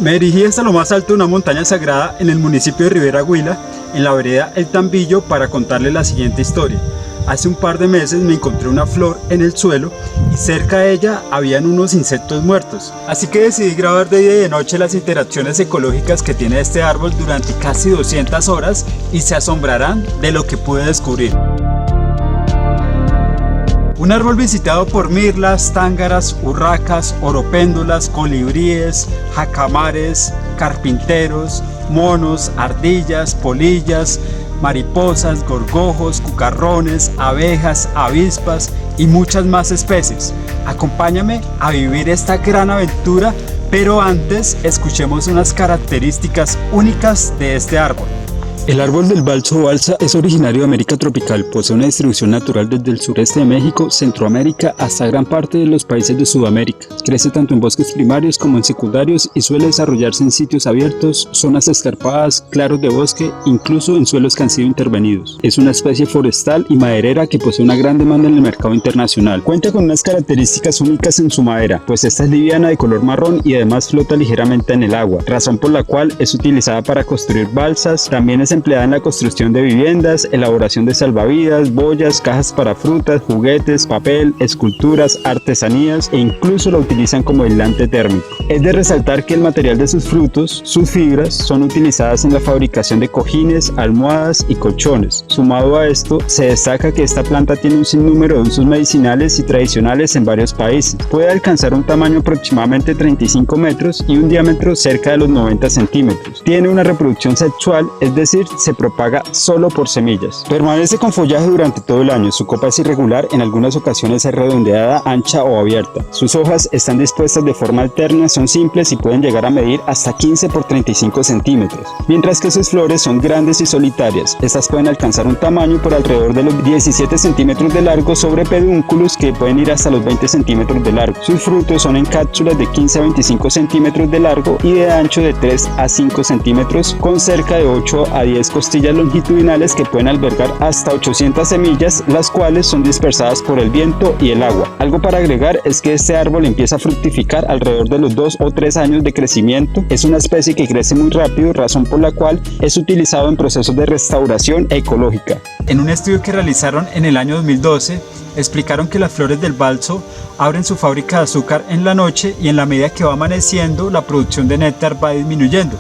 Me dirigí hasta lo más alto de una montaña sagrada en el municipio de Rivera Huila, en la vereda El Tambillo, para contarles la siguiente historia. Hace un par de meses me encontré una flor en el suelo y cerca de ella habían unos insectos muertos. Así que decidí grabar de día y de noche las interacciones ecológicas que tiene este árbol durante casi 200 horas y se asombrarán de lo que pude descubrir. Un árbol visitado por mirlas, tángaras, urracas, oropéndolas, colibríes, jacamares, carpinteros, monos, ardillas, polillas, mariposas, gorgojos, cucarrones, abejas, avispas y muchas más especies. Acompáñame a vivir esta gran aventura, pero antes escuchemos unas características únicas de este árbol. El árbol del balso o balsa es originario de América tropical, posee una distribución natural desde el sureste de México, Centroamérica hasta gran parte de los países de Sudamérica. Crece tanto en bosques primarios como en secundarios y suele desarrollarse en sitios abiertos, zonas escarpadas, claros de bosque, incluso en suelos que han sido intervenidos. Es una especie forestal y maderera que posee una gran demanda en el mercado internacional. Cuenta con unas características únicas en su madera, pues esta es liviana de color marrón y además flota ligeramente en el agua, razón por la cual es utilizada para construir balsas. También es empleada en la construcción de viviendas, elaboración de salvavidas, boyas, cajas para frutas, juguetes, papel, esculturas, artesanías e incluso la utilizan como aislante térmico. Es de resaltar que el material de sus frutos, sus fibras, son utilizadas en la fabricación de cojines, almohadas y colchones. Sumado a esto, se destaca que esta planta tiene un sinnúmero de usos medicinales y tradicionales en varios países. Puede alcanzar un tamaño aproximadamente 35 metros y un diámetro cerca de los 90 centímetros. Tiene una reproducción sexual, es decir, se propaga solo por semillas. Permanece con follaje durante todo el año. Su copa es irregular, en algunas ocasiones es redondeada, ancha o abierta. Sus hojas están dispuestas de forma alterna, son simples y pueden llegar a medir hasta 15 por 35 centímetros, mientras que sus flores son grandes y solitarias. Estas pueden alcanzar un tamaño por alrededor de los 17 centímetros de largo sobre pedúnculos que pueden ir hasta los 20 centímetros de largo. Sus frutos son en cápsulas de 15 a 25 centímetros de largo y de ancho de 3 a 5 centímetros, con cerca de 8 a 10 costillas longitudinales que pueden albergar hasta 800 semillas, las cuales son dispersadas por el viento y el agua. Algo para agregar es que este árbol empieza a fructificar alrededor de los 2 o 3 años de crecimiento. Es una especie que crece muy rápido, razón por la cual es utilizado en procesos de restauración ecológica. En un estudio que realizaron en el año 2012, explicaron que las flores del balso abren su fábrica de azúcar en la noche y en la medida que va amaneciendo, la producción de néctar va disminuyendo.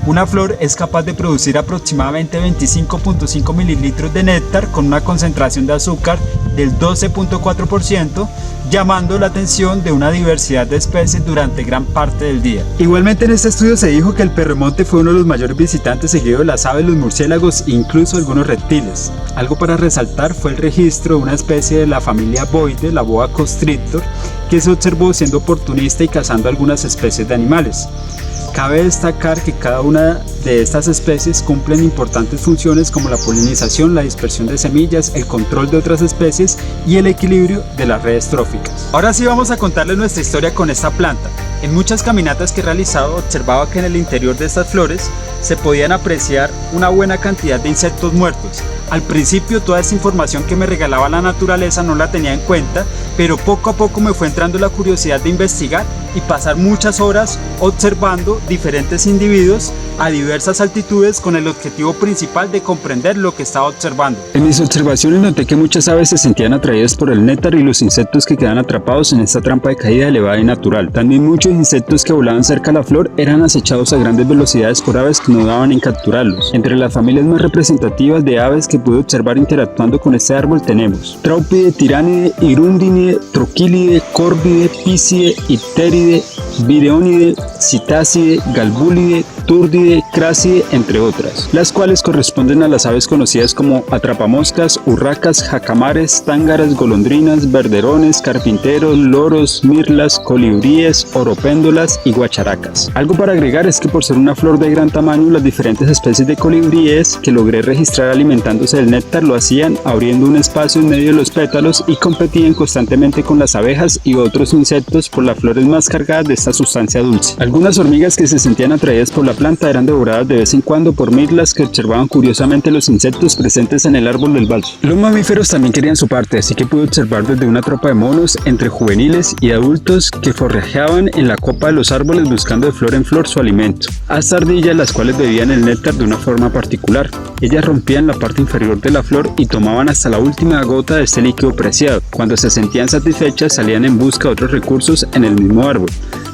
Una flor es capaz de producir aproximadamente 25.5 mililitros de néctar con una concentración de azúcar del 12.4%, llamando la atención de una diversidad de especies durante gran parte del día. Igualmente en este estudio se dijo que el perromonte fue uno de los mayores visitantes, seguido de las aves, los murciélagos e incluso algunos reptiles. Algo para resaltar fue el registro de una especie de la familia Boide, la boa constrictor, que se observó siendo oportunista y cazando algunas especies de animales. Cabe destacar que cada una de estas especies cumplen importantes funciones como la polinización, la dispersión de semillas, el control de otras especies y el equilibrio de las redes tróficas. Ahora sí vamos a contarles nuestra historia con esta planta. En muchas caminatas que he realizado observaba que en el interior de estas flores se podían apreciar una buena cantidad de insectos muertos. Al principio toda esta información que me regalaba la naturaleza no la tenía en cuenta, pero poco a poco me fue entrando la curiosidad de investigar y pasar muchas horas observando diferentes individuos a diversas altitudes con el objetivo principal de comprender lo que estaba observando. En mis observaciones noté que muchas aves se sentían atraídas por el néctar y los insectos que quedan atrapados en esta trampa de caída elevada y natural. También muchos insectos que volaban cerca de la flor eran acechados a grandes velocidades por aves que no daban en capturarlos. Entre las familias más representativas de aves que pude observar interactuando con este árbol tenemos Traupide, Tiránide, Hirundinide, Troquilide, Corvide, Piscide, Ipteride, Vireonide, Citácide, Galbulide, Turdide, Cráside, entre otras, las cuales corresponden a las aves conocidas como atrapamoscas, urracas, jacamares, tángaras, golondrinas, verderones, carpinteros, loros, mirlas, colibríes, oropéndolas y guacharacas. Algo para agregar es que por ser una flor de gran tamaño, las diferentes especies de colibríes que logré registrar alimentándose del néctar lo hacían abriendo un espacio en medio de los pétalos y competían constantemente con las abejas y otros insectos por las flores más cargadas de esta sustancia dulce. Algunas hormigas que se sentían atraídas por la planta eran devoradas de vez en cuando por mirlas que observaban curiosamente los insectos presentes en el árbol del balso. Los mamíferos también querían su parte, así que pude observar desde una tropa de monos entre juveniles y adultos que forrajeaban en la copa de los árboles buscando de flor en flor su alimento, hasta ardillas las cuales bebían el néctar de una forma particular. Ellas rompían la parte inferior de la flor y tomaban hasta la última gota de este líquido preciado. Cuando se sentían satisfechas salían en busca de otros recursos en el mismo árbol,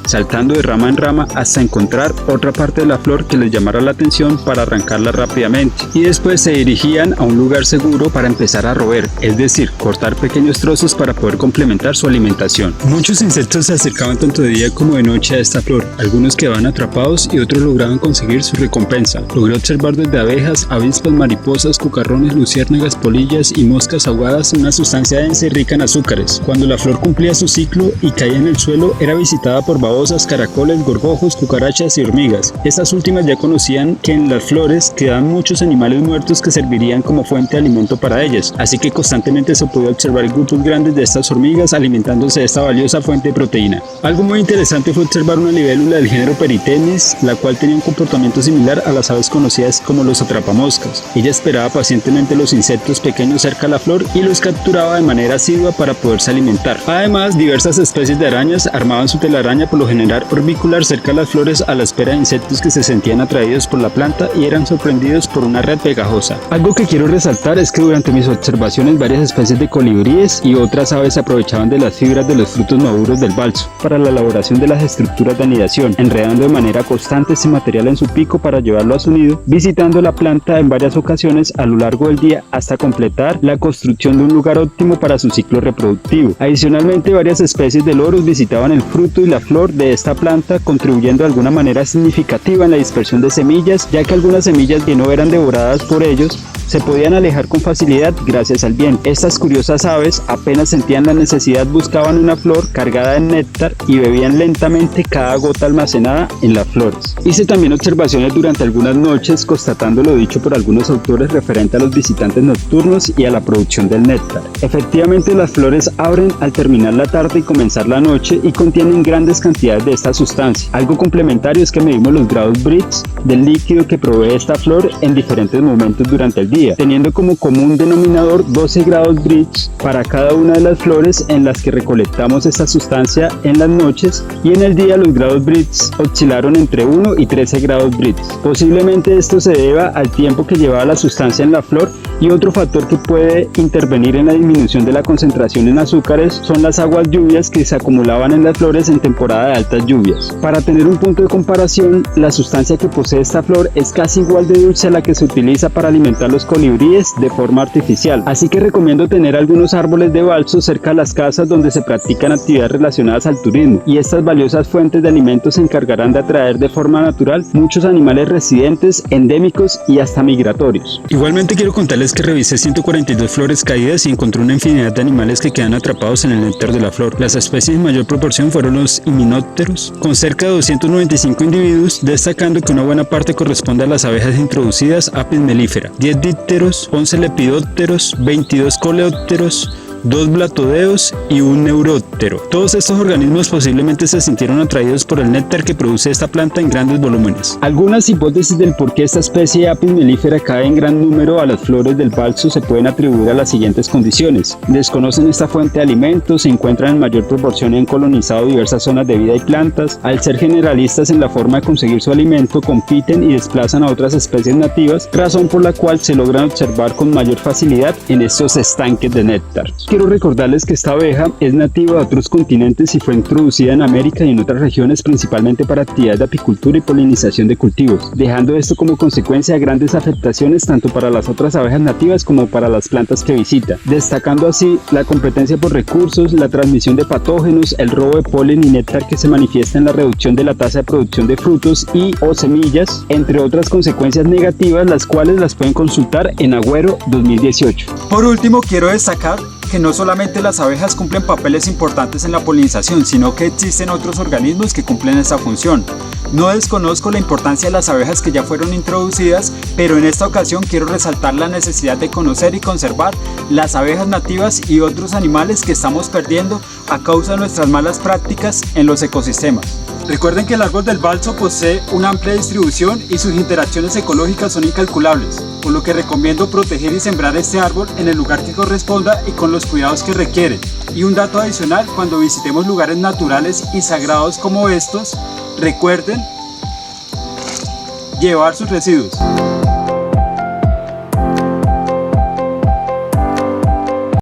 saltando de rama en rama hasta encontrar otra parte de la flor que les llamara la atención para arrancarla rápidamente, y después se dirigían a un lugar seguro para empezar a roer, es decir, cortar pequeños trozos para poder complementar su alimentación. Muchos insectos se acercaban tanto de día como de noche a esta flor, algunos quedaban atrapados y otros lograban conseguir su recompensa. Logré observar desde abejas, avispas, mariposas, cucarrones, luciérnagas, polillas y moscas ahogadas en una sustancia densa y rica en azúcares. Cuando la flor cumplía su ciclo y caía en el suelo, era visitada por babosas, caracoles, gorgojos, cucarachas y hormigas. Estas últimas ya conocían que en las flores quedaban muchos animales muertos que servirían como fuente de alimento para ellas, así que constantemente se podía observar grupos grandes de estas hormigas alimentándose de esta valiosa fuente de proteína. Algo muy interesante fue observar una libélula del género Peritemis, la cual tenía un comportamiento similar a las aves conocidas como los atrapamoscas. Ella esperaba pacientemente los insectos pequeños cerca de la flor y los capturaba de manera asidua para poderse alimentar. Además, diversas especies de arañas armaban su telaraña, por lo general orbicular, cerca de las flores a la espera de insectos que se sentían atraídos por la planta y eran sorprendidos por una red pegajosa. Algo que quiero resaltar es que durante mis observaciones varias especies de colibríes y otras aves aprovechaban de las fibras de los frutos maduros del balso para la elaboración de las estructuras de anidación, enredando de manera constante este material en su pico para llevarlo a su nido, visitando la planta en varias ocasiones a lo largo del día hasta completar la construcción de un lugar óptimo para su ciclo reproductivo. Adicionalmente, varias especies de loros visitaban el fruto y la flor de esta planta, contribuyendo de alguna manera significativa en la dispersión de semillas, ya que algunas semillas que no eran devoradas por ellos se podían alejar con facilidad gracias al viento. Estas curiosas aves apenas sentían la necesidad, buscaban una flor cargada de néctar y bebían lentamente cada gota almacenada en las flores. Hice también observaciones durante algunas noches, constatando lo dicho por algunos autores referente a los visitantes nocturnos y a la producción del néctar. Efectivamente, las flores abren al terminar la tarde y comenzar la noche y contienen grandes cantidades de esta sustancia. Algo complementario es que medimos los grados Brix del líquido que provee esta flor en diferentes momentos durante el día, teniendo como común denominador 12 grados Brix para cada una de las flores en las que recolectamos esta sustancia en las noches, y en el día los grados Brix oscilaron entre 1 y 13 grados Brix. Posiblemente esto se deba al tiempo que llevaba la sustancia en la flor, y otro factor que puede intervenir en la disminución de la concentración en azúcares son las aguas lluvias que se acumulaban en las flores en temporada de altas lluvias. Para tener un punto de comparación, la sustancia que posee esta flor es casi igual de dulce a la que se utiliza para alimentar los colibríes de forma artificial, así que recomiendo tener algunos árboles de balso cerca de las casas donde se practican actividades relacionadas al turismo, y estas valiosas fuentes de alimentos se encargarán de atraer de forma natural muchos animales residentes, endémicos y hasta migratorios. Igualmente quiero contarles que revisé 142 flores caídas y encontré una infinidad de animales que quedan atrapados en el néctar de la flor. Las especies en mayor proporción fueron los himenópteros, con cerca de 295 individuos, destacando que una buena parte corresponde a las abejas introducidas Apis mellifera, 10 dípteros, 11 lepidópteros, 22 coleópteros, 2 blatodeos y un neuróptero. Todos estos organismos posiblemente se sintieron atraídos por el néctar que produce esta planta en grandes volúmenes. Algunas hipótesis del por qué esta especie Apis mellifera cae en gran número a las flores del balso se pueden atribuir a las siguientes condiciones: desconocen esta fuente de alimentos, se encuentran en mayor proporción en colonizado diversas zonas de vida y plantas, al ser generalistas en la forma de conseguir su alimento, compiten y desplazan a otras especies nativas, razón por la cual se logran observar con mayor facilidad en estos estanques de néctar. Quiero recordarles que esta abeja es nativa de otros continentes y fue introducida en América y en otras regiones principalmente para actividades de apicultura y polinización de cultivos, dejando esto como consecuencia grandes afectaciones tanto para las otras abejas nativas como para las plantas que visita, destacando así la competencia por recursos, la transmisión de patógenos, el robo de polen y néctar que se manifiesta en la reducción de la tasa de producción de frutos y o semillas, entre otras consecuencias negativas, las cuales las pueden consultar en Agüero 2018. Por último, quiero destacar que no solamente las abejas cumplen papeles importantes en la polinización, sino que existen otros organismos que cumplen esta función. No desconozco la importancia de las abejas que ya fueron introducidas, pero en esta ocasión quiero resaltar la necesidad de conocer y conservar las abejas nativas y otros animales que estamos perdiendo a causa de nuestras malas prácticas en los ecosistemas. Recuerden que el árbol del balso posee una amplia distribución y sus interacciones ecológicas son incalculables, por lo que recomiendo proteger y sembrar este árbol en el lugar que corresponda y con los cuidados que requiere. Y un dato adicional, cuando visitemos lugares naturales y sagrados como estos, recuerden llevar sus residuos.